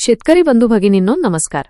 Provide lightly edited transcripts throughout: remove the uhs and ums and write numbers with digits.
शेतकरी बंधू भगिनींनो नमस्कार।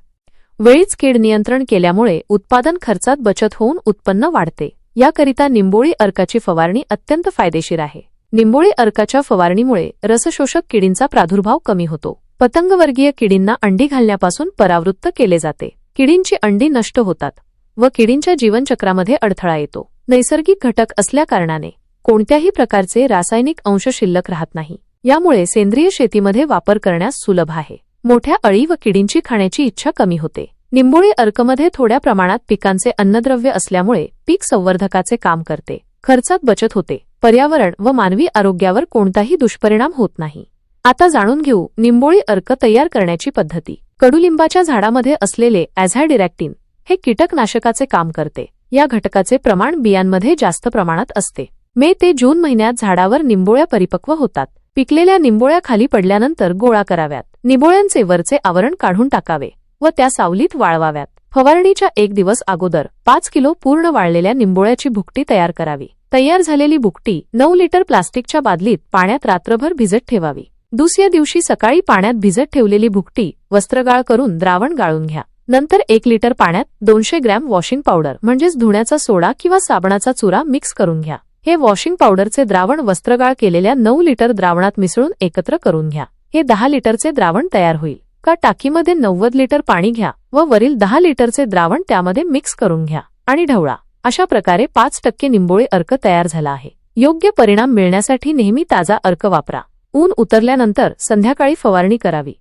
वेळीच कीड नियंत्रण केल्यामुळे उत्पादन खर्चात बचत होऊन उत्पन्न वाढते। याकरिता निंबोळी अर्काची फवारणी अत्यंत फायदेशीर आहे। निंबोळी अर्काच्या फवारणीमुळे रसशोषक किडींचा प्रादुर्भाव कमी होतो। पतंगवर्गीय किडींना अंडी घालण्यापासून परावृत्त केले जाते। किडींची अंडी नष्ट होतात व किडींच्या जीवनचक्रामध्ये अडथळा येतो। नैसर्गिक घटक असल्याकारणाने कोणत्याही प्रकारचे रासायनिक अंश शिल्लक राहत नाही। यामुळे सेंद्रिय शेतीमध्ये वापर करण्यास सुलभ आहे। मोठ्या अळी व किडींची खाण्याची इच्छा कमी होते। निंबोळी अर्कमध्ये थोड्या प्रमाणात पिकांचे अन्नद्रव्य असल्यामुळे पीक संवर्धकाचे काम करते। खर्चात बचत होते। पर्यावरण व मानवी आरोग्यावर कोणताही दुष्परिणाम होत नाही। आता जाणून घेऊ निंबोळी अर्क तयार करण्याची पद्धती। कडुलिंबाच्या झाडामध्ये असलेले ॲझाडिरॅक्टिन हे कीटकनाशकाचे काम करते। या घटकाचे प्रमाण बियांमध्ये जास्त प्रमाणात असते। मे ते जून महिन्यात झाडावर निंबोळ्या परिपक्व होतात। पिकलेल्या निंबोळ्या खाली पडल्यानंतर गोळा कराव्यात। निंबोळ्यांचे वरचे आवरण काढून टाकावे व त्या सावलीत वाळवाव्यात। फवारणीच्या 1 दिवस अगोदर 5 किलो पूर्ण वाळलेल्या निंबोळ्याची भुकटी तयार करावी। तयार झालेली भुकटी 9 लिटर प्लास्टिकच्या बादलीत पाण्यात रात्रभर भिजत ठेवावी। दुसऱ्या दिवशी सकाळी पाण्यात भिजत ठेवलेली भुकटी वस्त्रगाळ करून द्रावण गाळून घ्या। नंतर 1 लिटर पाण्यात 200 ग्रॅम वॉशिंग पावडर म्हणजेच धुण्याचा सोडा किंवा साबणाचा चुरा मिक्स करून घ्या। हे वॉशिंग पावडरचे द्रावण वस्त्रगाळ केलेल्या 9 लिटर द्रावणात मिसळून एकत्र करून घ्या। हे 10 लिटरचे द्रावण तयार होईल। का टाकीमध्ये 90 लिटर पाणी घ्या व वरील 10 लिटरचे द्रावण त्यामध्ये मिक्स करून घ्या आणि ढवळा। अशा प्रकारे 5% निंबोळी अर्क तयार झाला आहे। योग्य परिणाम मिळण्यासाठी नेहमी ताजा अर्क वापरा। ऊन उतरल्यानंतर संध्याकाळी फवारणी करावी।